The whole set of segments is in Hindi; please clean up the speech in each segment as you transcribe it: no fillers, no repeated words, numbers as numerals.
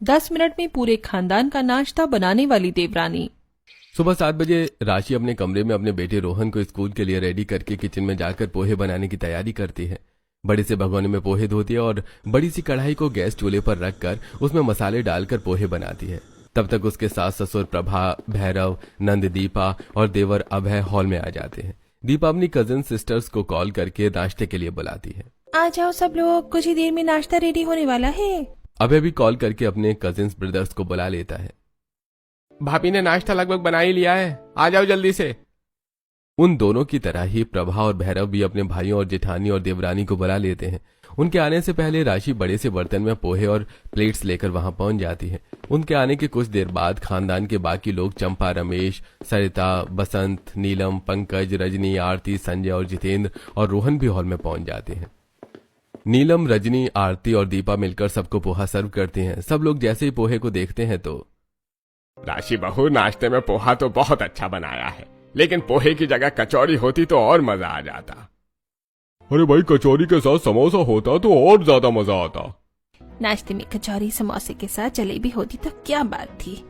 10 मिनट में पूरे खानदान का नाश्ता बनाने वाली देवरानी। सुबह 7 बजे राशि अपने कमरे में अपने बेटे रोहन को स्कूल के लिए रेडी करके किचन में जाकर पोहे बनाने की तैयारी करती है। बड़े से भगोने में पोहे धोती है और बड़ी सी कढ़ाई को गैस चूल्हे पर रखकर उसमें मसाले डालकर पोहे बनाती है। तब तक उसके सास ससुर प्रभा, भैरव, नंद, दीपा और देवर अभय हॉल में आ जाते हैं। दीपा अपनी कजिन सिस्टर्स को कॉल करके नाश्ते के लिए बुलाती है। आ जाओ सब लोग, कुछ ही देर में नाश्ता रेडी होने वाला है। अभय भी कॉल करके अपने कजिन ब्रदर्स को बुला लेता है। भाभी ने नाश्ता लगभग बना ही लिया है, आ जाओ जल्दी से। उन दोनों की तरह ही प्रभा और भैरव भी अपने भाइयों और जेठानी और देवरानी को बुला लेते हैं। उनके आने से पहले राशि बड़े से बर्तन में पोहे और प्लेट्स लेकर वहां पहुंच जाती है। उनके आने के कुछ देर बाद खानदान के बाकी लोग चंपा, रमेश, सरिता, बसंत, नीलम, पंकज, रजनी, आरती, संजय और जितेंद्र और रोहन भी हॉल में पहुंच जाते हैं। नीलम, रजनी, आरती और दीपा मिलकर सबको पोहा सर्व करती हैं। सब लोग जैसे ही पोहे को देखते हैं तो राशि बहू, नाश्ते में पोहा तो बहुत अच्छा बनाया है, लेकिन पोहे की जगह कचौड़ी होती तो और मजा आ जाता। अरे भाई, कचौरी के साथ समोसा होता तो और ज्यादा मजा आता। नाश्ते में कचौरी समोसे के साथ जलेबी होती तो क्या बात थी।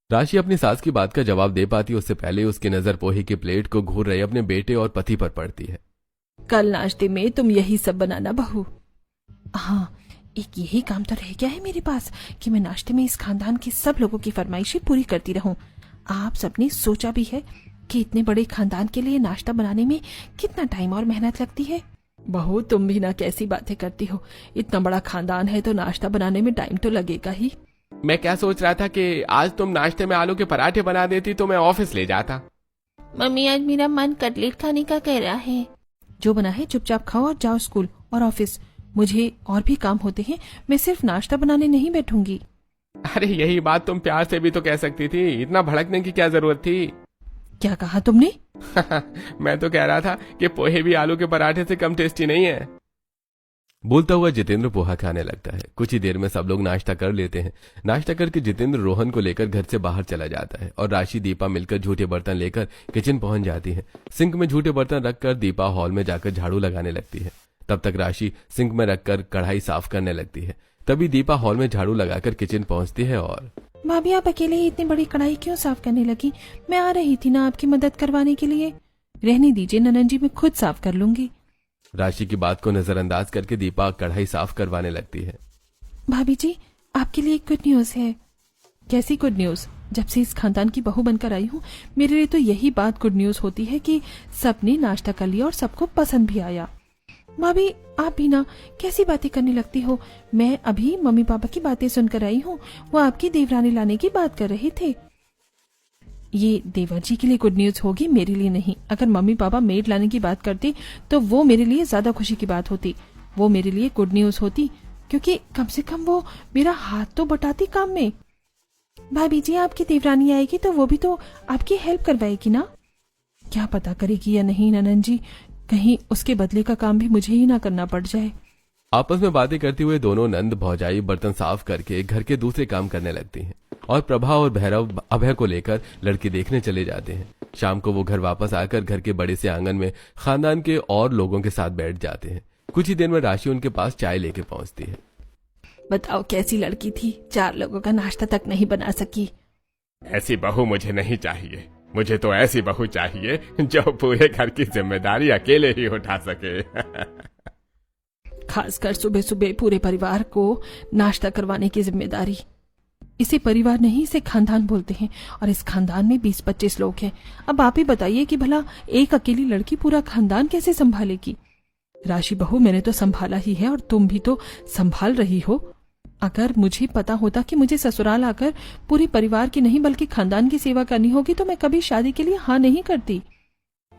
राशि अपनी सास की बात का जवाब दे पाती उससे पहले उसकी नजर पोहे की प्लेट को घूर रहे अपने बेटे और पति पर पड़ती है। कल नाश्ते में तुम यही सब बनाना बहू। हाँ, एक यही काम तो रह गया है मेरे पास कि मैं नाश्ते में इस खानदान के सब लोगों की फरमाइशें पूरी करती रहूं। आप सबने सोचा भी है कि इतने बड़े खानदान के लिए नाश्ता बनाने में कितना टाइम और मेहनत लगती है। बहू, तुम भी ना कैसी बातें करती हो। इतना बड़ा खानदान है तो नाश्ता बनाने में टाइम तो लगेगा ही। मैं क्या सोच रहा था कि आज तुम नाश्ते में आलू के पराठे बना देती तो मैं ऑफिस ले जाता। मम्मी, आज मेरा मन कटलेट खाने का कह रहा है। जो बना है चुपचाप खाओ और जाओ स्कूल और ऑफिस। मुझे और भी काम होते हैं, मैं सिर्फ नाश्ता बनाने नहीं बैठूंगी। अरे यही बात तुम प्यार से भी तो कह सकती थी, इतना भड़कने की क्या जरूरत थी। क्या कहा तुमने? मैं तो कह रहा था कि पोहे भी आलू के पराठे से कम टेस्टी नहीं है। बोलता हुआ जितेंद्र पोहा खाने लगता है। कुछ ही देर में सब लोग नाश्ता कर लेते हैं। नाश्ता करके जितेंद्र रोहन को लेकर घर से बाहर चला जाता है और राशि, दीपा मिलकर झूठे बर्तन लेकर किचन पहुंच जाती है। सिंक में झूठे बर्तन रखकर दीपा हॉल में जाकर झाड़ू लगाने लगती है। तब तक राशि सिंक में रखकर कढ़ाई साफ करने लगती है। तभी दीपा हॉल में झाड़ू लगाकर किचन पहुंचती है और भाभी, आप अकेले ही इतनी बड़ी कढ़ाई क्यों साफ करने लगी? मैं आ रही थी ना आपकी मदद करवाने के लिए। रहने दीजिए ननन जी, मैं खुद साफ कर लूंगी। राशि की बात को नजरअंदाज करके दीपा कढ़ाई साफ करवाने लगती है। भाभी जी, आपके लिए एक गुड न्यूज है। कैसी गुड न्यूज? जब से इस खानदान की बहू बनकर आई हूँ, मेरे लिए तो यही बात गुड न्यूज होती है कि सबने नाश्ता कर लिया और सबको पसंद भी आया। भाभी, आप भी ना कैसी बातें करने लगती हो। मैं अभी मम्मी पापा की बातें सुनकर आई हूँ। वो आपकी देवरानी लाने की बात कर रहे थे। ये देवर जी के लिए गुड न्यूज होगी, मेरे लिए नहीं। अगर मम्मी पापा मेड लाने की बात करते तो वो मेरे लिए ज्यादा खुशी की बात होती। वो मेरे लिए गुड न्यूज होती क्योंकि कम से कम वो मेरा हाथ तो बटाती काम में। भाभी जी, आपकी देवरानी आएगी तो वो भी तो आपकी हेल्प करवाएगी ना। क्या पता करेगी या नहीं ननन जी, कहीं उसके बदले का काम भी मुझे ही ना करना पड़ जाए। आपस में बातें करते हुए दोनों नंद भौजाई बर्तन साफ करके घर के दूसरे काम करने लगती हैं और प्रभा और भैरव अभय को लेकर लड़की देखने चले जाते हैं। शाम को वो घर वापस आकर घर के बड़े से आंगन में खानदान के और लोगों के साथ बैठ जाते हैं। कुछ ही देर में राशि उनके पास चाय लेके पहुंचती है। बताओ कैसी लड़की थी, 4 लोगों का नाश्ता तक नहीं बना सकी। ऐसी बहू मुझे नहीं चाहिए। मुझे तो ऐसी बहू चाहिए जो पूरे घर की जिम्मेदारी अकेले ही उठा सके। खासकर सुबह सुबह पूरे परिवार को नाश्ता करवाने की जिम्मेदारी। इसे परिवार नहीं, इसे खानदान बोलते हैं और इस खानदान में 20-25 लोग हैं। अब आप ही बताइए कि भला एक अकेली लड़की पूरा खानदान कैसे संभालेगी? राशि बहू, मैंने तो संभाला ही है और तुम भी तो संभाल रही हो। अगर मुझे पता होता कि मुझे ससुराल आकर पूरे परिवार की नहीं बल्कि खानदान की सेवा करनी होगी तो मैं कभी शादी के लिए हाँ नहीं करती।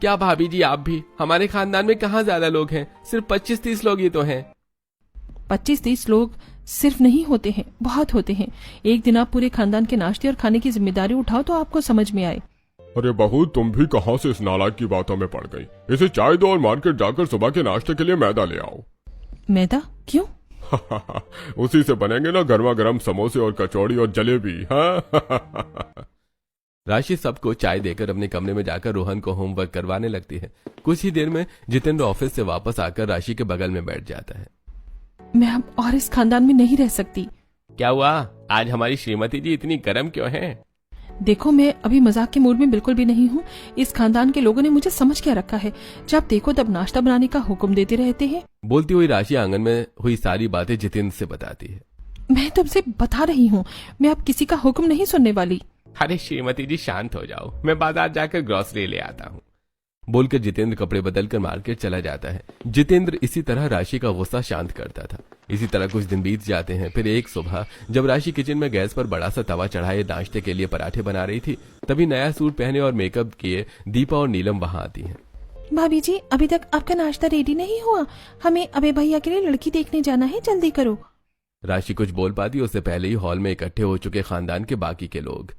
क्या भाभी जी, आप भी? हमारे खानदान में कहाँ ज्यादा लोग हैं, सिर्फ 25-30 लोग ही तो हैं। 25-30 लोग सिर्फ नहीं होते हैं, बहुत होते हैं। एक दिन आप पूरे खानदान के नाश्ते और खाने की जिम्मेदारी उठाओ तो आपको समझ में आए। अरे बहू, तुम भी कहाँ से इस नालायक की बातों में पड़ गई। इसे चाय दो और मार्केट जाकर सुबह के नाश्ते के लिए मैदा ले आओ। मैदा? क्यों? उसी से बनेंगे ना गर्मा गर्म समोसे और कचौड़ी और जलेबी। हाँ? राशि सबको चाय देकर अपने कमरे में जाकर रोहन को होमवर्क करवाने लगती है। कुछ ही देर में जितेंद्र ऑफिस से वापस आकर राशि के बगल में बैठ जाता है। मैं अब और इस खानदान में नहीं रह सकती। क्या हुआ? आज हमारी श्रीमती जी इतनी गर्म क्यों हैं? देखो, मैं अभी मजाक के मूड में बिल्कुल भी नहीं हूँ। इस खानदान के लोगों ने मुझे समझ क्या रखा है, जब देखो तब नाश्ता बनाने का हुक्म देते रहते हैं। बोलती हुई राशि आंगन में हुई सारी बातें जितेंद्र से बताती है। मैं तुमसे बता रही हूँ, मैं अब किसी का हुक्म नहीं सुनने वाली। अरे श्रीमती जी शांत हो जाओ, मैं बाजार जाकर ग्रोसरी ले आता हूँ। बोलकर जितेंद्र कपड़े बदलकर मार्केट चला जाता है। जितेंद्र इसी तरह राशि का गुस्सा शांत करता था। इसी तरह कुछ दिन बीत जाते हैं। फिर एक सुबह जब राशि किचन में गैस पर बड़ा सा तवा चढ़ाए नाश्ते के लिए पराठे बना रही थी, तभी नया सूट पहने और मेकअप किए दीपा और नीलम वहां आती हैं। भाभी जी, अभी तक आपका नाश्ता रेडी नहीं हुआ? हमें अबे भैया के लिए लड़की देखने जाना है, जल्दी करो। राशि कुछ बोल पाती उससे पहले ही हॉल में इकट्ठे हो चुके खानदान के बाकी के लोग।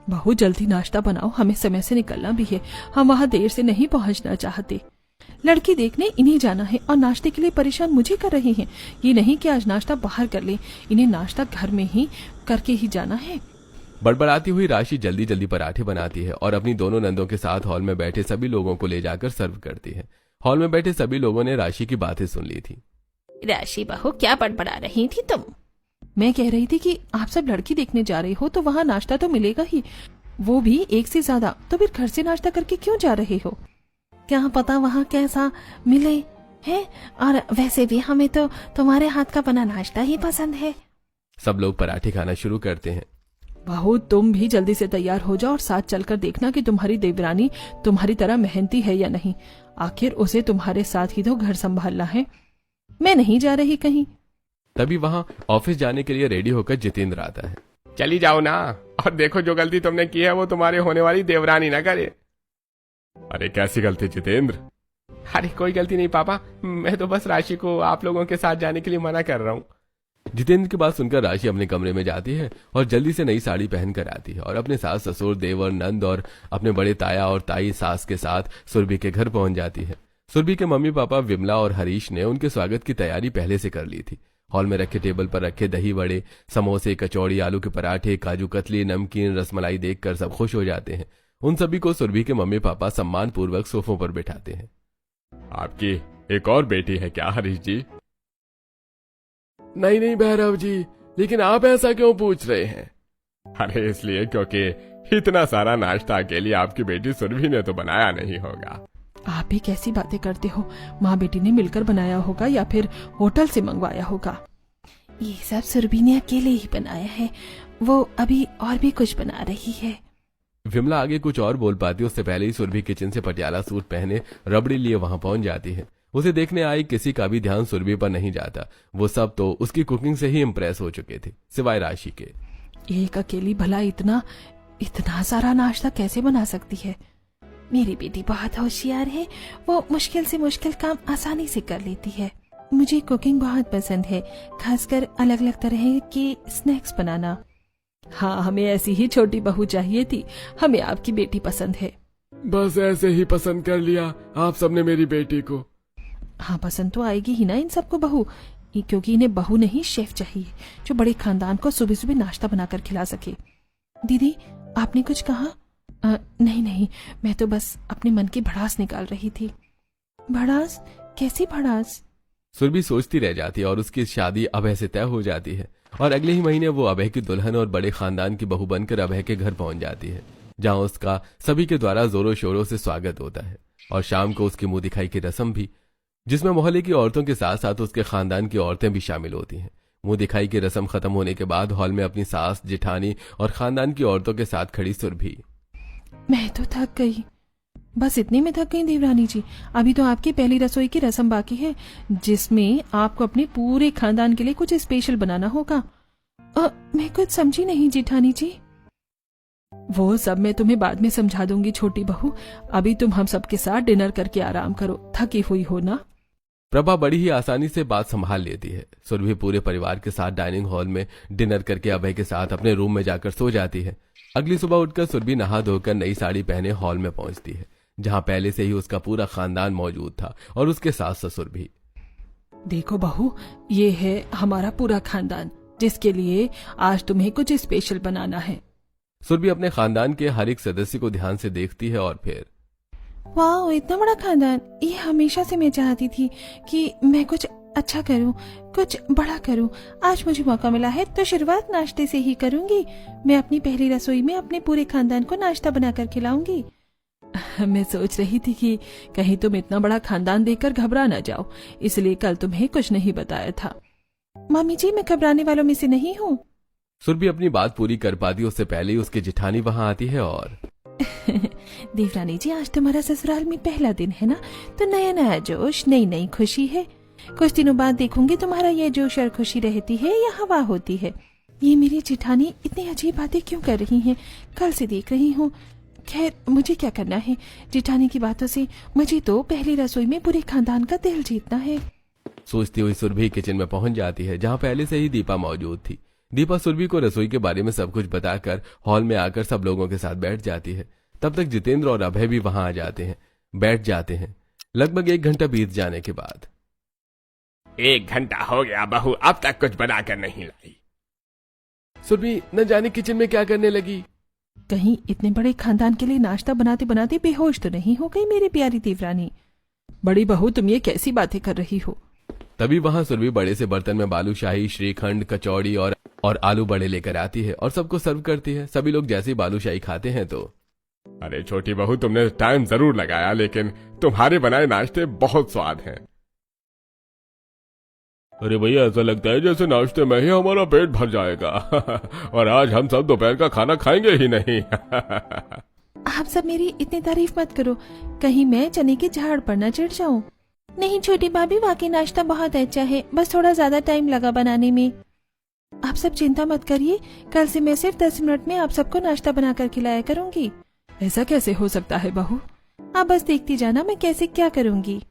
बहुत जल्दी नाश्ता बनाओ, हमें समय से निकलना भी है। हम वहाँ देर से नहीं पहुँचना चाहते। लड़की देखने इन्हें जाना है और नाश्ते के लिए परेशान मुझे कर रहे हैं। ये नहीं कि आज नाश्ता बाहर कर ले, इन्हें नाश्ता घर में ही करके ही जाना है। बड़बड़ाती हुई राशि जल्दी जल्दी पराठे बनाती है और अपनी दोनों नंदों के साथ हॉल में बैठे सभी लोगों को ले जाकर सर्व करती है। हॉल में बैठे सभी लोगों ने राशि की बातें सुन ली थी। राशि बहू, क्या बड़बड़ा रही थी तुम? मैं कह रही थी कि आप सब लड़की देखने जा रहे हो तो वहाँ नाश्ता तो मिलेगा ही, वो भी एक से ज्यादा। तो फिर घर से नाश्ता करके क्यों जा रहे हो? क्या पता वहाँ कैसा मिले है, और वैसे भी हमें तो तुम्हारे हाथ का बना नाश्ता ही पसंद है। सब लोग पराठे खाना शुरू करते हैं। बहू, तुम भी जल्दी से तैयार हो जाओ और साथ चलकर देखना कि तुम्हारी देवरानी तुम्हारी तरह मेहनती है या नहीं। आखिर उसे तुम्हारे साथ ही तो घर संभालना है। मैं नहीं जा रही कहीं। तभी वहां ऑफिस जाने के लिए रेडी होकर जितेंद्र आता है। चली जाओ ना, और देखो जो गलती तुमने की है वो तुम्हारे होने वाली देवरानी ना करे। अरे कैसी गलती जितेंद्र? अरे कोई गलती नहीं पापा, मैं तो बस राशि को आप लोगों के साथ जाने के लिए मना कर रहा हूँ। जितेंद्र की बात सुनकर राशि अपने कमरे में जाती है और जल्दी से नई साड़ी पहनकर आती है और अपने सास ससुर देवर नंद और अपने बड़े ताया और ताई सास के साथ सुरभि के घर पहुंच जाती है। सुरभि के मम्मी पापा विमला और हरीश ने उनके स्वागत की तैयारी पहले से कर ली थी। हॉल में रखे टेबल पर रखे दही वड़े, समोसे, कचौड़ी, आलू के पराठे, काजू कतली, नमकीन, रसमलाई देखकर सब खुश हो जाते हैं। उन सभी को सुरभि के मम्मी पापा सम्मान पूर्वक सोफों पर बिठाते हैं। आपकी एक और बेटी है क्या हरीश जी? नहीं भैरव जी, लेकिन आप ऐसा क्यों पूछ रहे हैं? अरे इसलिए क्योंकि इतना सारा नाश्ता अकेली आपकी बेटी सुरभि ने तो बनाया नहीं होगा। आप भी कैसी बातें करते हो? माँ बेटी ने मिलकर बनाया होगा या फिर होटल से मंगवाया होगा। ये सब सुरभि ने अकेले ही बनाया है, वो अभी और भी कुछ बना रही है। विमला आगे कुछ और बोल पाती उससे पहले ही सुरभि किचन से पटियाला सूट पहने रबड़ी लिए वहां पहुंच जाती है। उसे देखने आई किसी का भी ध्यान सुरभि पर नहीं जाता। वो सब तो उसकी कुकिंग से ही इम्प्रेस हो चुके थे, सिवाय राशि के। एक अकेली भला इतना सारा नाश्ता कैसे बना सकती है? मेरी बेटी बहुत होशियार है, वो मुश्किल से मुश्किल काम आसानी से कर लेती है। मुझे कुकिंग बहुत पसंद है, खासकर अलग अलग तरह के स्नैक्स बनाना। हाँ, हमें ऐसी ही छोटी बहू चाहिए थी। हमें आपकी बेटी पसंद है। बस ऐसे ही पसंद कर लिया आप सबने मेरी बेटी को। हाँ, पसंद तो आएगी ही ना इन सबको बहू, क्योंकि इन्हें बहू नहीं शेफ चाहिए जो बड़े खानदान को सुबह सुबह नाश्ता बनाकर खिला सके। दीदी, आपने कुछ कहा? नहीं, मैं तो बस अपने मन की भड़ास निकाल रही थी। भड़ास? कैसी भड़ास? सुरभि सोचती रह जाती है और उसकी शादी अभय से तय हो जाती है और अगले ही महीने वो अभय की दुल्हन और बड़े खानदान की बहू बनकर अभय के घर पहुंच जाती है, जहां उसका सभी के द्वारा जोरों शोरों से स्वागत होता है। और शाम को उसकी मुंह दिखाई की रस्म भी, जिसमें मोहल्ले की औरतों के साथ साथ उसके खानदान की औरतें भी शामिल होती हैं। मुंह दिखाई की रस्म खत्म होने के बाद हॉल में अपनी सास, जेठानी और खानदान की औरतों के साथ खड़ी सुरभि। मैं तो थक गई, बस इतने में थक गई देवरानी जी। अभी तो आपकी पहली रसोई की रस्म बाकी है, जिसमें आपको अपने पूरे खानदान के लिए कुछ स्पेशल बनाना होगा। मैं कुछ समझी नहीं जेठानी जी। वो सब मैं तुम्हें बाद में समझा दूंगी छोटी बहू। अभी तुम हम सबके साथ डिनर करके आराम करो, थकी हुई हो ना। प्रभा बड़ी ही आसानी से बात संभाल लेती है। सुरभि पूरे परिवार के साथ डाइनिंग हॉल में डिनर करके अभय के साथ अपने रूम में जाकर सो जाती है। अगली सुबह उठकर सुरभि नहा धोकर नई साड़ी पहने हॉल में पहुंचती है, जहां पहले से ही उसका पूरा खानदान मौजूद था और उसके सास ससुर भी। देखो बहू, ये है हमारा पूरा खानदान, जिसके लिए आज तुम्हें कुछ स्पेशल बनाना है। सुरभि अपने खानदान के हर एक सदस्य को ध्यान से देखती है और फिर, वाह, इतना बड़ा खानदान! ये हमेशा से मैं चाहती थी कि मैं कुछ अच्छा करूं, कुछ बड़ा करूं। आज मुझे मौका मिला है तो शुरुआत नाश्ते से ही करूंगी। मैं अपनी पहली रसोई में अपने पूरे खानदान को नाश्ता बनाकर खिलाऊंगी। मैं सोच रही थी कि कहीं तुम इतना बड़ा खानदान देखकर घबरा न जाओ, इसलिए कल तुम्हें कुछ नहीं बताया था। मामी जी, मैं घबराने वालों में से नहीं हूँ। सुरभि अपनी बात पूरी कर पाती उससे पहले ही उसकी जेठानी वहां आती है और देवरानी जी, आज तुम्हारा ससुराल में पहला दिन है ना, तो नया नया जोश, नई नई खुशी है। कुछ दिनों बाद देखूंगी तुम्हारा ये जोश और खुशी रहती है या हवा होती है। ये मेरी जेठानी इतनी अजीब बातें क्यों कर रही हैं? कल से देख रही हूँ। खैर, मुझे क्या करना है जेठानी की बातों से। मुझे तो पहली रसोई में पूरे खानदान का दिल जीतना है। सोचती हुई सुरभि किचन में पहुंच जाती है, जहां पहले से ही दीपा मौजूद थी। दीपा सुरभि को रसोई के बारे में सब कुछ बताकर हॉल में आकर सब लोगों के साथ बैठ जाती है। तब तक जितेंद्र और अभय भी वहां आ जाते हैं, बैठ जाते हैं। लगभग 1 घंटा बीत जाने के बाद 1 घंटा हो गया बहू, अब तक कुछ बनाकर नहीं लाई। सुरभि न जाने किचन में क्या करने लगी। कहीं इतने बड़े खानदान के लिए नाश्ता बनाते बनाते बेहोश तो नहीं हो गई मेरी प्यारी देवरानी? बड़ी बहू, तुम ये कैसी बातें कर रही हो? तभी वहां सुरभि बड़े से बर्तन में बालूशाही, श्रीखंड, कचौड़ी और आलू बड़े लेकर आती है और सबको सर्व करती है। सभी लोग जैसे ही बालूशाही खाते हैं तो अरे छोटी बहू, तुमने टाइम जरूर लगाया, लेकिन तुम्हारे बनाए नाश्ते बहुत स्वाद हैं। अरे भैया, ऐसा लगता है जैसे नाश्ते में ही हमारा पेट भर जाएगा और आज हम सब दोपहर का खाना खाएंगे ही नहीं। आप सब मेरी इतनी तारीफ मत करो, कहीं मैं चने के झाड़ पर न चढ़ जाऊं। नहीं छोटी भाभी, वाकई नाश्ता बहुत अच्छा है, बस थोड़ा ज्यादा टाइम लगा बनाने में। आप सब चिंता मत करिए, कल से मैं सिर्फ 10 मिनट में आप सबको नाश्ता बनाकर खिलाया करूंगी। ऐसा कैसे हो सकता है बहू? आप बस देखती जाना मैं कैसे क्या करूंगी।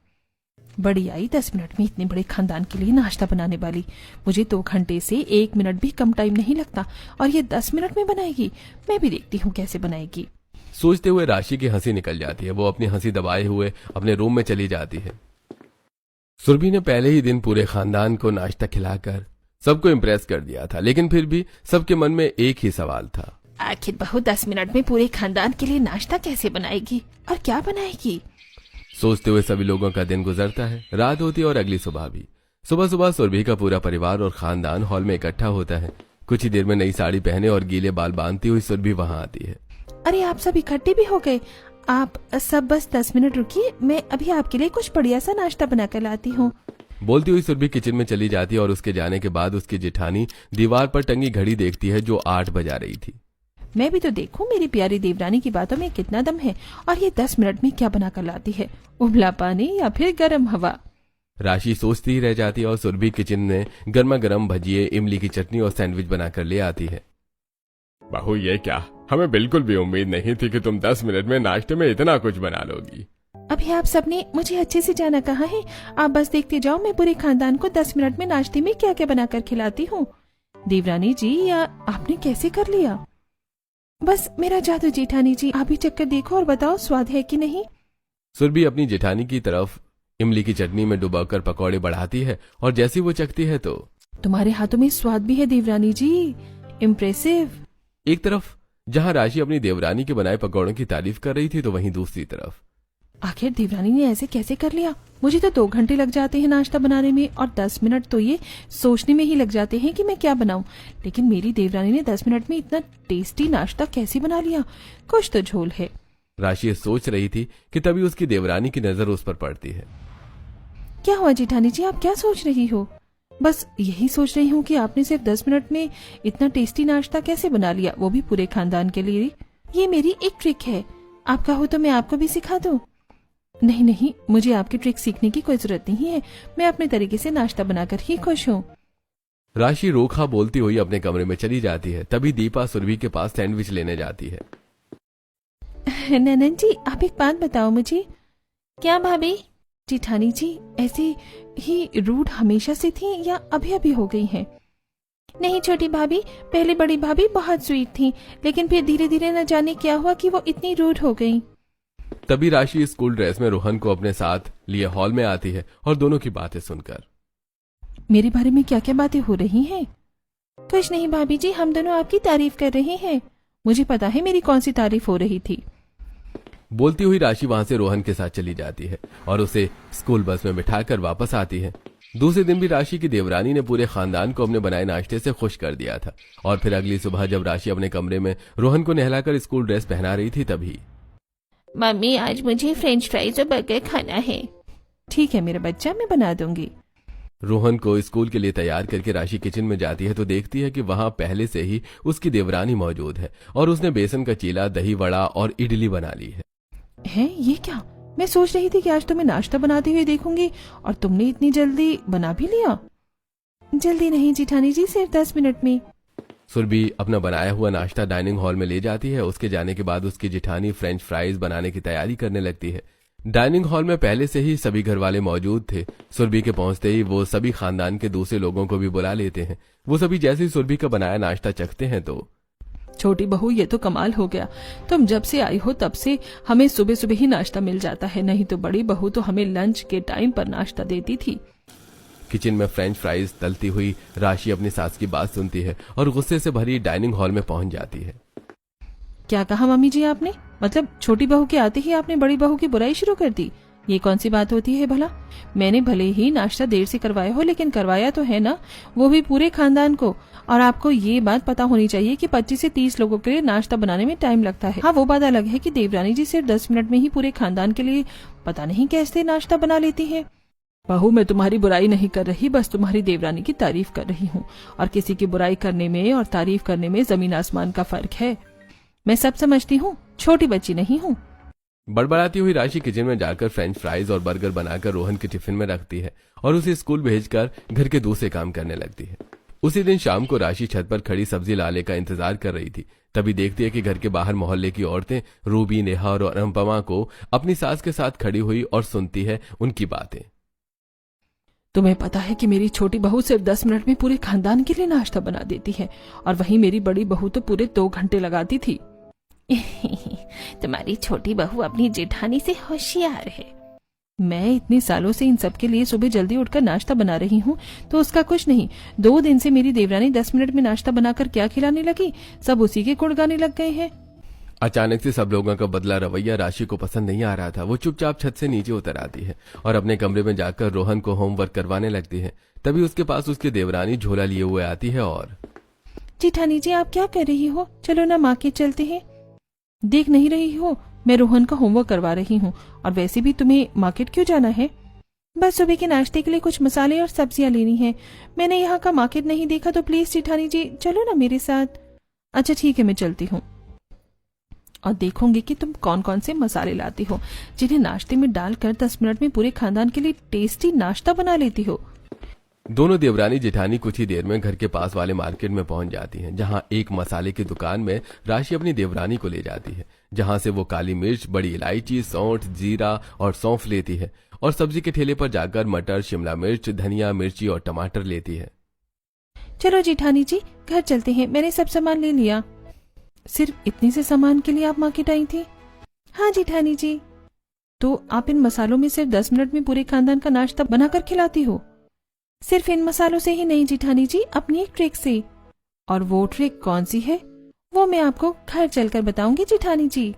बड़ी आई 10 मिनट में इतने बड़े खानदान के लिए नाश्ता बनाने वाली। मुझे 2 घंटे से 1 मिनट भी कम टाइम नहीं लगता और ये 10 मिनट में बनाएगी। मैं भी देखती हूँ कैसे बनाएगी। सोचते हुए राशि की हंसी निकल जाती है। वो अपनी हंसी दबाए हुए अपने रूम में चली जाती है। सुरभि ने पहले ही दिन पूरे खानदान को नाश्ता खिलाकर सबको इम्प्रेस कर दिया था, लेकिन फिर भी सबके मन में एक ही सवाल था, आखिर बहू 10 मिनट में पूरे खानदान के लिए नाश्ता कैसे बनाएगी और क्या बनाएगी? सोचते हुए सभी लोगों का दिन गुजरता है। रात होती है और अगली सुबह भी। सुबह सुबह सुरभि का पूरा परिवार और खानदान हॉल में इकट्ठा होता है। कुछ ही देर में नई साड़ी पहने और गीले बाल बांधती हुई सुरभि वहां आती है। अरे, आप सब इकट्ठे भी हो गए? आप सब बस 10 मिनट रुकिए, मैं अभी आपके लिए कुछ बढ़िया सा नाश्ता बना कर लाती हूँ। बोलती हुई सुरभि किचन में चली जाती है और उसके जाने के बाद उसकी जेठानी दीवार पर टंगी घड़ी देखती है जो 8 बजा रही थी। मैं भी तो देखूं मेरी प्यारी देवरानी की बातों में कितना दम है और ये 10 मिनट में क्या बना कर लाती है, उबला पानी या फिर गर्म हवा। राशि सोचती ही रह जाती है और सुरभि किचन में गर्मा गर्म भजिए, इमली की चटनी और सैंडविच बनाकर ले आती है। बहू, ये क्या, हमें बिल्कुल भी उम्मीद नहीं थी कि तुम 10 मिनट में नाश्ते में इतना कुछ बना लोगी। अभी आप सबने मुझे अच्छे से जाना कहा है। आप बस देखते जाओ मैं पूरे खानदान को 10 मिनट में नाश्ते में क्या क्या बनाकर खिलाती हूँ। देवरानी जी, या आपने कैसे कर लिया? बस मेरा जादू जेठानी जी, आप भी चक्कर देखो और बताओ स्वाद है कि नहीं। सुरभि अपनी जेठानी की तरफ इमली की चटनी में डुबाकर पकौड़े बढ़ाती है और जैसी वो चखती है तो तुम्हारे हाथों में स्वाद भी है देवरानी जी, इम्प्रेसिव। एक तरफ जहां राशि अपनी देवरानी के बनाए पकौड़ों की तारीफ कर रही थी तो वहीं दूसरी तरफ आखिर देवरानी ने ऐसे कैसे कर लिया? मुझे तो 2 घंटे लग जाते हैं नाश्ता बनाने में और 10 मिनट तो ये सोचने में ही लग जाते हैं कि मैं क्या बनाऊं। लेकिन मेरी देवरानी ने 10 मिनट में इतना टेस्टी नाश्ता कैसे बना लिया? कुछ तो झोल है। राशि सोच रही थी कि तभी उसकी देवरानी की नजर उस पर पड़ती है। क्या हुआ जेठानी जी, आप क्या सोच रही हो? बस यही सोच रही हूँ कि आपने सिर्फ 10 मिनट में इतना टेस्टी नाश्ता कैसे बना लिया, वो भी पूरे खानदान के लिए। ये मेरी एक ट्रिक है, आप कहो तो मैं आपको भी सिखा दूं। नहीं नहीं, मुझे आपकी ट्रिक सीखने की कोई जरूरत नहीं है, मैं अपने तरीके से नाश्ता बनाकर ही खुश हूँ। राशि रोखा बोलती हुई अपने कमरे में चली जाती है। तभी दीपा सुरभि के पास सैंडविच लेने जाती है। ननन जी, आप एक बात बताओ मुझे। क्या भाभी? जेठानी जी ऐसे ही रूड हमेशा से थी या अभी अभी हो गई हैं? नहीं छोटी भाभी, पहले बड़ी भाभी बहुत स्वीट थी, लेकिन फिर धीरे धीरे न जाने क्या हुआ कि वो इतनी रूड हो गई। तभी राशि स्कूल ड्रेस में रोहन को अपने साथ लिए हॉल में आती है और दोनों की बातें सुनकर मेरे बारे में क्या क्या बातें हो रही हैं? कुछ नहीं भाभी जी, हम दोनों आपकी तारीफ कर रहे हैं। मुझे पता है मेरी कौन सी तारीफ हो रही थी। बोलती हुई राशि वहां से रोहन के साथ चली जाती है और उसे स्कूल बस में बिठाकर वापस आती है। दूसरे दिन भी राशि की देवरानी ने पूरे खानदान को अपने बनाए नाश्ते से खुश कर दिया था। और फिर अगली सुबह जब राशि अपने कमरे में रोहन को नहलाकर स्कूल ड्रेस पहना रही थी तभी मम्मी आज मुझे फ्रेंच फ्राइज और बर्गर खाना है। ठीक है मेरा बच्चा, मैं बना दूंगी। रोहन को स्कूल के लिए तैयार करके राशि किचन में जाती है तो देखती है कि वहां पहले से ही उसकी देवरानी मौजूद है और उसने बेसन का चीला, दही वड़ा और इडली बना ली है। ये क्या? मैं सोच रही थी कि आज तुम्हें नाश्ता बनाते हुए देखूंगी और तुमने इतनी जल्दी बना भी लिया। जल्दी नहीं जेठानी जी, सिर्फ 10 मिनट में। सुरभि अपना बनाया हुआ नाश्ता डाइनिंग हॉल में ले जाती है। उसके जाने के बाद उसकी जेठानी फ्रेंच फ्राइज बनाने की तैयारी करने लगती है। डाइनिंग हॉल में पहले से ही सभी घर वाले मौजूद थे। सुरभि के पहुंचते ही वो सभी खानदान के दूसरे लोगों को भी बुला लेते हैं। वो सभी जैसे ही सुरभि का बनाया नाश्ता चखते हैं तो छोटी बहू, ये तो कमाल हो गया। तुम जब से आई हो तब से हमें सुबह सुबह ही नाश्ता मिल जाता है, नहीं तो बड़ी बहू तो हमें लंच के टाइम पर नाश्ता देती थी। किचन में फ्रेंच फ्राइज तलती हुई राशि अपनी सास की बात सुनती है और गुस्से से भरी डाइनिंग हॉल में पहुंच जाती है। क्या कहा मम्मी जी आपने? मतलब छोटी बहू के आते ही आपने बड़ी बहू की बुराई शुरू कर दी? ये कौन सी बात होती है भला? मैंने भले ही नाश्ता देर से करवाया हो, लेकिन करवाया तो है ना, वो भी पूरे खानदान को। और आपको ये बात पता होनी चाहिए कि 25 से 30 लोगों के लिए नाश्ता बनाने में टाइम लगता है। हाँ, वो बात अलग है कि देवरानी जी सिर्फ 10 मिनट में ही पूरे खानदान के लिए पता नहीं कैसे नाश्ता बना लेती है। बहू, मैं तुम्हारी बुराई नहीं कर रही, बस तुम्हारी देवरानी की तारीफ कर रही हूँ। और किसी की बुराई करने में और तारीफ करने में जमीन आसमान का फर्क है। मैं सब समझती हूँ, छोटी बच्ची नहीं हूँ। बड़बड़ाती हुई राशि किचन में जाकर फ्रेंच फ्राइज और बर्गर बनाकर रोहन के टिफिन में रखती है और उसे स्कूल भेजकर घर के दूसरे काम करने लगती है। उसी दिन शाम को राशि छत पर खड़ी सब्जी लाले का इंतजार कर रही थी। तभी देखती है कि घर के बाहर मोहल्ले की औरतें रूबी, नेहा और अनुपमा को अपनी सास के साथ खड़ी हुई और सुनती है उनकी बातें। तुम्हें पता है कि मेरी छोटी बहू सिर्फ 10 मिनट में पूरे खानदान के लिए नाश्ता बना देती है, और वहीं मेरी बड़ी बहू तो पूरे 2 घंटे लगाती थी। तुम्हारी छोटी बहू अपनी जेठानी से होशियार है। मैं इतने सालों से इन सब के लिए सुबह जल्दी उठकर नाश्ता बना रही हूँ तो उसका कुछ नहीं। 2 दिन से मेरी देवरानी 10 मिनट में नाश्ता बनाकर क्या खिलाने लगी, सब उसी के गुण गाने लग गए हैं। अचानक से सब लोगों का बदला रवैया राशि को पसंद नहीं आ रहा था। वो चुपचाप छत से नीचे उतर आती है और अपने कमरे में जाकर रोहन को होमवर्क करवाने लगती है। तभी उसके पास उसकी देवरानी झोला लिए हुए आती है और जेठानी जी, आप क्या कर रही हो? चलो ना मार्केट चलते हैं। देख नहीं रही हो, मैं रोहन का होमवर्क करवा रही हूँ। और वैसे भी तुम्हें मार्केट क्यों जाना है? बस सुबह के नाश्ते के लिए कुछ मसाले और सब्जियां लेनी है। मैंने यहाँ का मार्केट नहीं देखा, तो प्लीज जेठानी जी चलो ना मेरे साथ। अच्छा ठीक है, मैं चलती हूँ और देखूंगी कि तुम कौन कौन से मसाले लाती हो जिन्हें नाश्ते में डालकर 10 मिनट में पूरे खानदान के लिए टेस्टी नाश्ता बना लेती हो। दोनों देवरानी जेठानी कुछ ही देर में घर के पास वाले मार्केट में पहुंच जाती हैं, जहां एक मसाले की दुकान में राशि अपनी देवरानी को ले जाती है, जहां से वो काली मिर्च, बड़ी इलायची, सौंठ, जीरा और सौंफ लेती है और सब्जी के ठेले पर जाकर मटर, शिमला मिर्च, धनिया, मिर्ची और टमाटर लेती है। चलो जेठानी जी घर चलते हैं, मैंने सब सामान ले लिया। सिर्फ इतने से सामान के लिए आप मार्केट आई थी? हाँ जेठानी जी। तो आप इन मसालों में सिर्फ 10 मिनट में पूरे खानदान का नाश्ता बनाकर खिलाती हो? सिर्फ इन मसालों से ही नहीं जेठानी जी, अपनी एक ट्रिक से। और वो ट्रिक कौन सी है वो मैं आपको घर चलकर बताऊंगी जेठानी जी।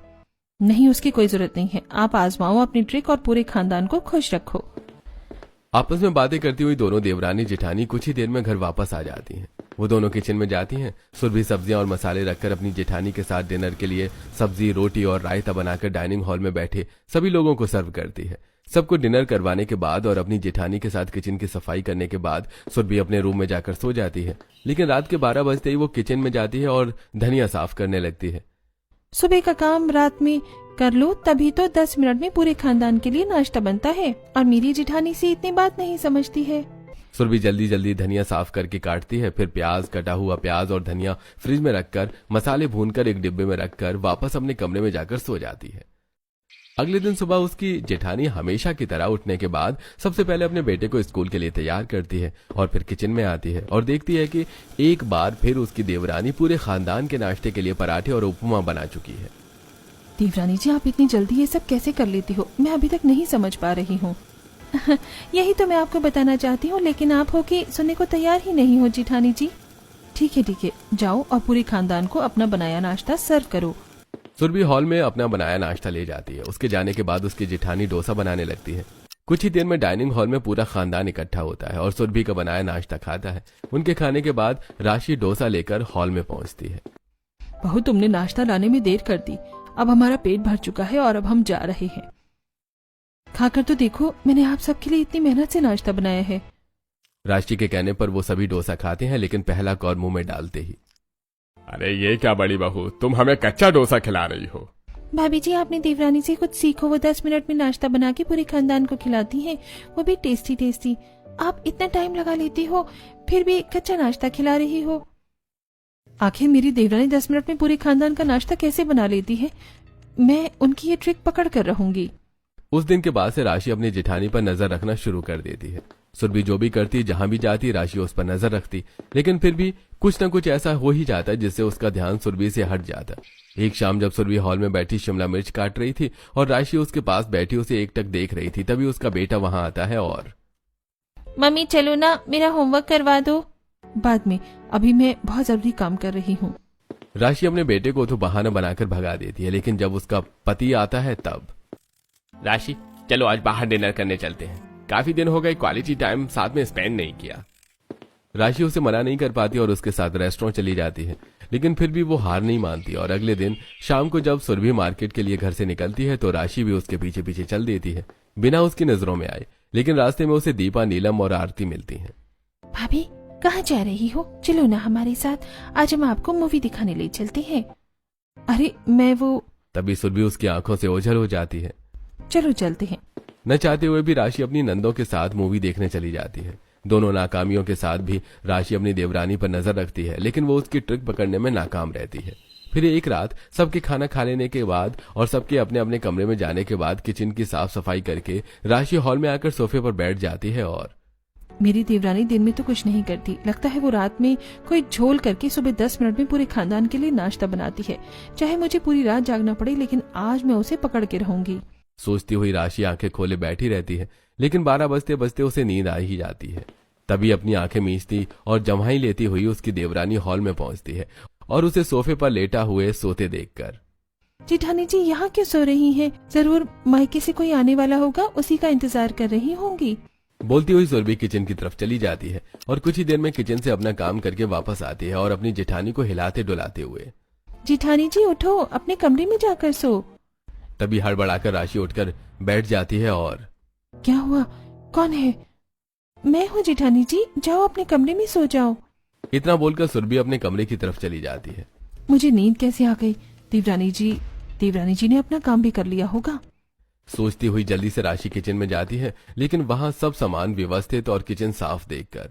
नहीं, उसकी कोई जरूरत नहीं है, आप आजमाओ अपनी ट्रिक और पूरे खानदान को खुश रखो। आपस में बातें करती हुई दोनों देवरानी जेठानी कुछ ही देर में घर वापस आ जाती हैं। वो दोनों किचन में जाती हैं। सुरभि सब्जियां और मसाले रखकर अपनी जेठानी के साथ डिनर के लिए सब्जी, रोटी और रायता बनाकर डाइनिंग हॉल में बैठे सभी लोगों को सर्व करती है। सबको डिनर करवाने के बाद और अपनी जेठानी के साथ किचन की सफाई करने के बाद सुरभि अपने रूम में जाकर सो जाती है। लेकिन रात के 12 बजते ही वो किचन में जाती है और धनिया साफ करने लगती है। सुबह का काम रात में कर लो, तभी तो 10 मिनट में पूरे खानदान के लिए नाश्ता बनता है। और मेरी जेठानी से इतनी बात नहीं समझती है। सुरभि जल्दी जल्दी धनिया साफ करके काटती है, फिर प्याज, कटा हुआ प्याज और धनिया फ्रिज में रखकर मसाले भूनकर एक डिब्बे में रखकर वापस अपने कमरे में जाकर सो जाती है। अगले दिन सुबह उसकी जेठानी हमेशा की तरह उठने के बाद सबसे पहले अपने बेटे को स्कूल के लिए तैयार करती है और फिर किचन में आती है और देखती है कि एक बार फिर उसकी देवरानी पूरे खानदान के नाश्ते के लिए पराठे और उपमा बना चुकी है। देवरानी जी, आप इतनी जल्दी ये सब कैसे कर लेती हो? मैं अभी तक नहीं समझ पा रही हूँ। यही तो मैं आपको बताना चाहती हूँ, लेकिन आप हो कि सुनने को तैयार ही नहीं हो जेठानी जी। ठीक है, जाओ और पूरे खानदान को अपना बनाया नाश्ता सर्व करो। सुरभि हॉल में अपना बनाया नाश्ता ले जाती है। उसके जाने के बाद उसकी जेठानी डोसा बनाने लगती है। कुछ ही देर में डाइनिंग हॉल में पूरा खानदान इकट्ठा होता है और सुरभि का बनाया नाश्ता खाता है। उनके खाने के बाद राशि डोसा लेकर हॉल में पहुंचती है। बहू, तुमने नाश्ता लाने में देर कर दी। अब हमारा पेट भर चुका है और अब हम जा रहे हैं। खाकर तो देखो, मैंने आप सबके लिए इतनी मेहनत से नाश्ता बनाया है। राशि के कहने पर वो सभी डोसा खाते हैं, लेकिन पहला कौर मुंह में डालते ही, अरे ये क्या बड़ी बहू, तुम हमें कच्चा डोसा खिला रही हो। भाभी जी, आपने देवरानी से कुछ सीखो। वो 10 मिनट में नाश्ता बना के पूरे खानदान को खिलाती हैं, वो भी टेस्टी टेस्टी। आप इतना टाइम लगा लेती हो, फिर भी कच्चा नाश्ता खिला रही हो। आखिर मेरी देवरानी 10 मिनट में पूरे खानदान का नाश्ता कैसे बना लेती है? मैं उनकी ये ट्रिक पकड़ कर रहूंगी। उस दिन के बाद से राशि अपनी जेठानी पर नजर रखना शुरू कर देती है। सुरभि जो भी करती, जहां भी जाती, राशि उस पर नजर रखती, लेकिन फिर भी कुछ न कुछ ऐसा हो ही जाता जिससे उसका ध्यान सुरभि से हट जाता। एक शाम जब सुरभि हॉल में बैठी शिमला मिर्च काट रही थी और राशि उसके पास बैठी उसे एकटक देख रही थी, तभी उसका बेटा वहां आता है और, मम्मी चलो ना, मेरा होमवर्क करवा दो। बाद में, अभी मैं बहुत जरूरी काम कर रही हूँ। राशि अपने बेटे को तो बहाना बनाकर भगा देती है, लेकिन जब उसका पति आता है तब, राशि चलो आज बाहर डिनर करने चलते हैं, काफी दिन हो गए क्वालिटी टाइम साथ में स्पेंड नहीं किया। राशि उसे मना नहीं कर पाती और उसके साथ रेस्टोरेंट चली जाती है, लेकिन फिर भी वो हार नहीं मानती और अगले दिन शाम को जब सुरभि मार्केट के लिए घर से निकलती है तो राशि भी उसके पीछे पीछे चल देती है, बिना उसकी नजरों में आए। लेकिन रास्ते में उसे दीपा, नीलम और आरती मिलती हैं। भाभी, कहाँ जा रही हो? चलो ना हमारे साथ, आज हम आपको मूवी दिखाने ले चलते हैं। अरे मैं वो। तभी सुरभि उसकी आंखों से ओझल हो जाती है। चलो चलते हैं। न चाहते हुए भी राशि अपनी नंदों के साथ मूवी देखने चली जाती है। दोनों नाकामियों के साथ भी राशि अपनी देवरानी पर नजर रखती है, लेकिन वो उसकी ट्रिक पकड़ने में नाकाम रहती है। फिर एक रात सबके खाना खा लेने के बाद और सबके अपने अपने कमरे में जाने के बाद किचन की साफ सफाई करके राशि हॉल में आकर सोफे पर बैठ जाती है और, मेरी देवरानी दिन में तो कुछ नहीं करती, लगता है वो रात में कोई झोल करके सुबह 10 मिनट में पूरे खानदान के लिए नाश्ता बनाती है। चाहे मुझे पूरी रात जागना पड़े, लेकिन आज मैं उसे पकड़ के रहूंगी। सोचती हुई राशि आंखें खोले बैठी रहती है, लेकिन 12 बजते बजते उसे नींद आ ही जाती है। तभी अपनी आंखें मींचती और जम्हाई लेती हुई उसकी देवरानी हॉल में पहुंचती है और उसे सोफे पर लेटा हुए सोते देखकर, जेठानी जी यहाँ क्यों सो रही हैं? जरूर मायके से कोई आने वाला होगा, उसी का इंतजार कर रही होंगी। बोलती हुई सुरभि किचन की तरफ चली जाती है और कुछ ही देर में किचन से अपना काम करके वापस आती है और अपनी जेठानी को हिलाते डुलाते हुए, जेठानी जी उठो, अपने कमरे में जाकर सो। तभी हड़बड़ाकर राशि उठकर बैठ जाती है और, क्या हुआ? कौन है? मैं हूँ जेठानी जी, जाओ अपने कमरे में सो जाओ। इतना बोलकर सुरभि अपने कमरे की तरफ चली जाती है। मुझे नींद कैसे आ गई? देवरानी जी ने अपना काम भी कर लिया होगा। सोचती हुई जल्दी से राशि किचन में जाती है, लेकिन वहां सब सामान व्यवस्थित और किचन साफ देखकर,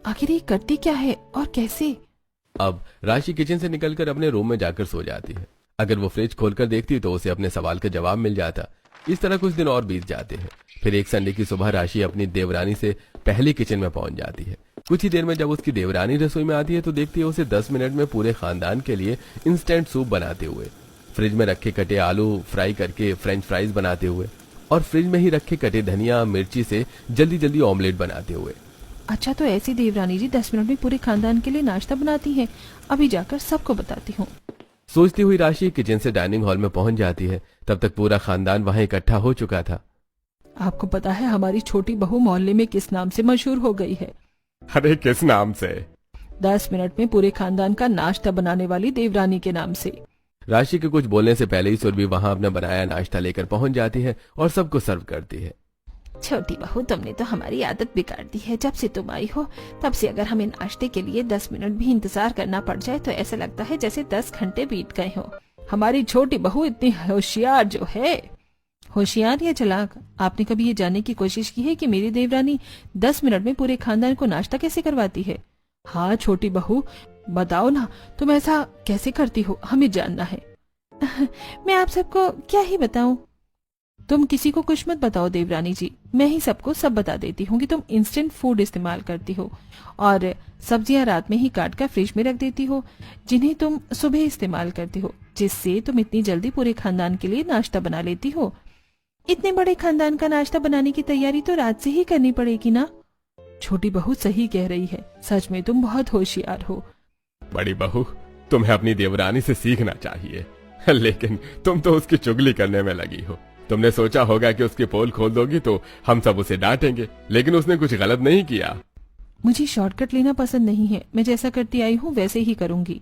आखिर ये करती क्या है और कैसे? अब राशि किचन से निकलकर अपने रूम में जाकर सो जाती है। अगर वो फ्रिज खोलकर देखती तो उसे अपने सवाल का जवाब मिल जाता। इस तरह कुछ दिन और बीत जाते हैं। फिर एक संडे की सुबह राशि अपनी देवरानी से पहले किचन में पहुंच जाती है। कुछ ही देर में जब उसकी देवरानी रसोई में आती है तो देखती है उसे 10 मिनट में पूरे खानदान के लिए इंस्टेंट सूप बनाते हुए, फ्रिज में रखे कटे आलू फ्राई करके फ्रेंच फ्राइज बनाते हुए और फ्रिज में ही रखे कटे धनिया मिर्ची से जल्दी जल्दी ऑमलेट बनाते हुए। अच्छा, तो ऐसी देवरानी जी 10 मिनट में पूरे खानदान के लिए नाश्ता बनाती है। अभी जाकर सबको बताती हूँ। सोचती हुई राशि किचन से डाइनिंग हॉल में पहुंच जाती है। तब तक पूरा खानदान वहां इकट्ठा हो चुका था। आपको पता है हमारी छोटी बहू मोहल्ले में किस नाम से मशहूर हो गई है? अरे किस नाम से? 10 मिनट में पूरे खानदान का नाश्ता बनाने वाली देवरानी के नाम से। राशि के कुछ बोलने से पहले ही सुरभि वहां अपना बनाया नाश्ता लेकर पहुंच जाती है और सबको सर्व करती है। छोटी बहू, तुमने तो हमारी आदत बिगाड़ दी है। जब से तुम आई हो तब से अगर हमें नाश्ते के लिए 10 मिनट भी इंतजार करना पड़ जाए तो ऐसा लगता है जैसे 10 घंटे बीत गए हो। हमारी छोटी बहू इतनी होशियार जो है। होशियार या चालाक? आपने कभी ये जानने की कोशिश की है कि मेरी देवरानी 10 मिनट में पूरे खानदान को नाश्ता कैसे करवाती है? हाँ छोटी बहू, बताओ ना, तुम ऐसा कैसे करती हो? हमें जानना है। मैं आप सबको क्या ही बताऊं? तुम किसी को कुछ मत बताओ देवरानी जी, मैं ही सबको सब बता देती हूँ कि तुम इंस्टेंट फूड इस्तेमाल करती हो और सब्जियां रात में ही काट कर फ्रिज में रख देती हो, जिन्हें तुम सुबह इस्तेमाल करती हो, जिससे तुम इतनी जल्दी पूरे खानदान के लिए नाश्ता बना लेती हो। इतने बड़े खानदान का नाश्ता बनाने की तैयारी तो रात से ही करनी पड़ेगी ना। छोटी बहू सही कह रही है, सच में तुम बहुत होशियार हो। बड़ी बहू, तुम्हें अपनी देवरानी से सीखना चाहिए, लेकिन तुम तो उसकी चुगली करने में लगी हो। तुमने सोचा होगा कि उसकी पोल खोल दोगी तो हम सब उसे डांटेंगे, लेकिन उसने कुछ गलत नहीं किया। मुझे शॉर्टकट लेना पसंद नहीं है। मैं जैसा करती आई हूँ वैसे ही करूंगी।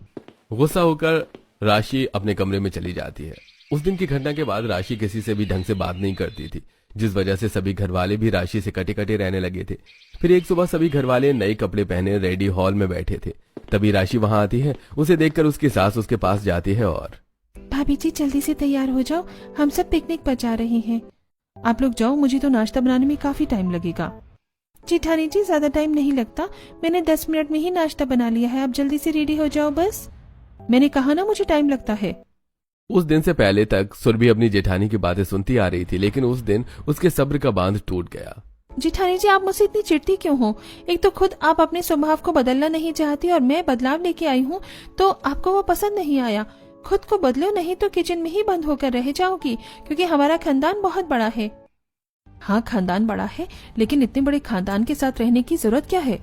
गुस्सा होकर राशि अपने कमरे में चली जाती है। उस दिन की घटना के बाद राशि किसी से भी ढंग से बात नहीं करती थी, जिस वजह से सभी घरवाले भी राशि से कटे कटे रहने लगे थे। फिर एक सुबह सभी घरवाले नए कपड़े पहने रेडी हॉल में बैठे थे। तभी राशि वहां आती है। उसे देखकर उसकी सास उसके पास जाती है और भाभी जी जल्दी से तैयार हो जाओ, हम सब पिकनिक पर जा रहे हैं। आप लोग जाओ, मुझे तो नाश्ता बनाने में काफी टाइम लगेगा। जेठानी जी ज्यादा टाइम नहीं लगता, मैंने 10 मिनट में ही नाश्ता बना लिया है। आप जल्दी से रेडी हो जाओ बस। मैंने कहा ना मुझे टाइम लगता है। उस दिन से पहले तक सुरभि अपनी जेठानी की बातें सुनती आ रही थी, लेकिन उस दिन उसके सब्र का बांध टूट गया। जेठानी जी आप मुझसे इतनी चिढ़ती क्यों हो? एक तो खुद आप अपने स्वभाव को बदलना नहीं चाहती और मैं बदलाव लेके आई हूँ तो आपको वो पसंद नहीं आया। खुद को बदलो, नहीं तो किचन में ही बंद होकर रह जाओगी, क्योंकि हमारा खानदान बहुत बड़ा है। हाँ खानदान बड़ा है, लेकिन इतने बड़े खानदान के साथ रहने की जरूरत क्या है?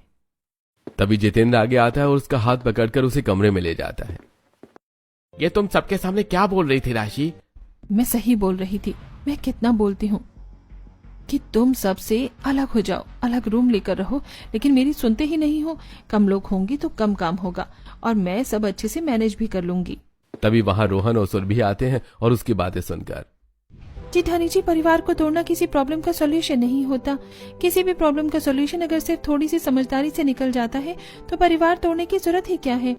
तभी जितेंद्र आगे आता है और उसका हाथ पकड़कर उसे कमरे में ले जाता है। ये तुम सबके सामने क्या बोल रही थी राशि? मैं सही बोल रही थी। मैं कितना बोलती हूँ कि तुम सबसे अलग हो जाओ, अलग रूम लेकर रहो, लेकिन मेरी सुनते ही नहीं हो। कम लोग होंगी तो कम काम होगा और मैं सब अच्छे से मैनेज भी कर लूंगी। तभी वहां रोहन और सुरभि आते हैं और उसकी बातें सुनकर जेठानी जी परिवार को तोड़ना किसी प्रॉब्लम का सॉल्यूशन नहीं होता। किसी भी प्रॉब्लम का सॉल्यूशन अगर सिर्फ थोड़ी सी समझदारी से निकल जाता है तो परिवार तोड़ने की जरूरत ही क्या है।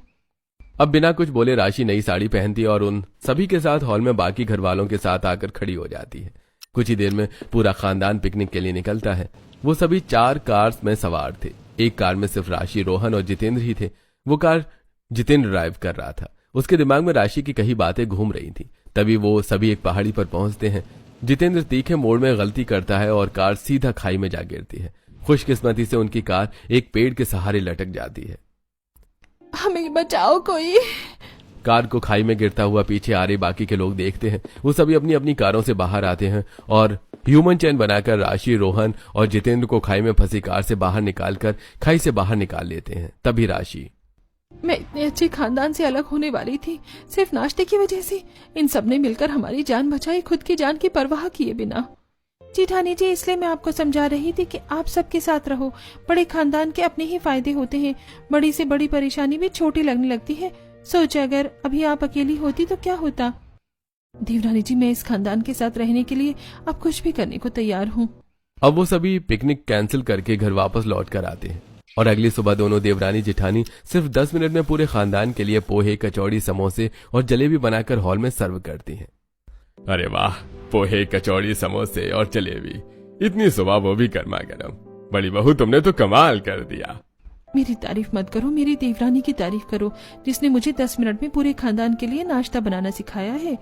अब बिना कुछ बोले राशि नई साड़ी पहनती है और उन सभी के साथ हॉल में बाकी घर वालों के साथ आकर खड़ी हो जाती है। कुछ ही देर में पूरा खानदान पिकनिक के लिए निकलता है। वो सभी 4 कार्स में सवार थे। एक कार में सिर्फ राशि, रोहन और जितेंद्र ही थे। वो कार जितेंद्र ड्राइव कर रहा था। उसके दिमाग में राशि की कई बातें घूम रही थी। तभी वो सभी एक पहाड़ी पर पहुंचते हैं। जितेंद्र तीखे मोड़ में गलती करता है और कार सीधा खाई में जा गिरती है। खुशकिस्मती से उनकी कार एक पेड़ के सहारे लटक जाती है। हमें बचाओ कोई। कार को खाई में गिरता हुआ पीछे आ रहे बाकी के लोग देखते हैं। वो सभी अपनी अपनी कारों से बाहर आते हैं और ह्यूमन चैन बनाकर राशि, रोहन और जितेंद्र को खाई में फंसी कार से बाहर निकालकर खाई से बाहर निकाल लेते हैं। तभी राशि, मैं इतने अच्छे खानदान से अलग होने वाली थी, सिर्फ नाश्ते की वजह से इन सब ने मिलकर हमारी जान बचाई, खुद की जान की परवाह किए बिना। जेठानी जी इसलिए मैं आपको समझा रही थी कि आप सबके साथ रहो। बड़े खानदान के अपने ही फायदे होते हैं। बड़ी से बड़ी परेशानी भी छोटी लगने लगती है। सोच अगर अभी आप अकेली होती तो क्या होता। देवरानी जी मैं इस खानदान के साथ रहने के लिए अब कुछ भी करने को तैयार हूँ। अब वो सभी पिकनिक कैंसिल करके घर वापस लौट कर आते हैं और अगली सुबह दोनों देवरानी जेठानी सिर्फ 10 मिनट में पूरे खानदान के लिए पोहे, कचौड़ी, समोसे और जलेबी बनाकर हॉल में सर्व करती हैं। अरे वाह, पोहे, कचौड़ी, समोसे और जलेबी, इतनी सुबह वो भी गर्मा गर्म। बड़ी बहू तुमने तो कमाल कर दिया। मेरी तारीफ मत करो, मेरी देवरानी की तारीफ करो जिसने मुझे 10 मिनट में पूरे खानदान के लिए नाश्ता बनाना सिखाया है।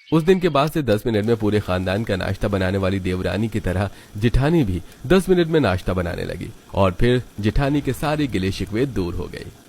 उस दिन के बाद से 10 मिनट में पूरे खानदान का नाश्ता बनाने वाली देवरानी की तरह जेठानी भी 10 मिनट में नाश्ता बनाने लगी और फिर जेठानी के सारे गिले शिकवे दूर हो गए।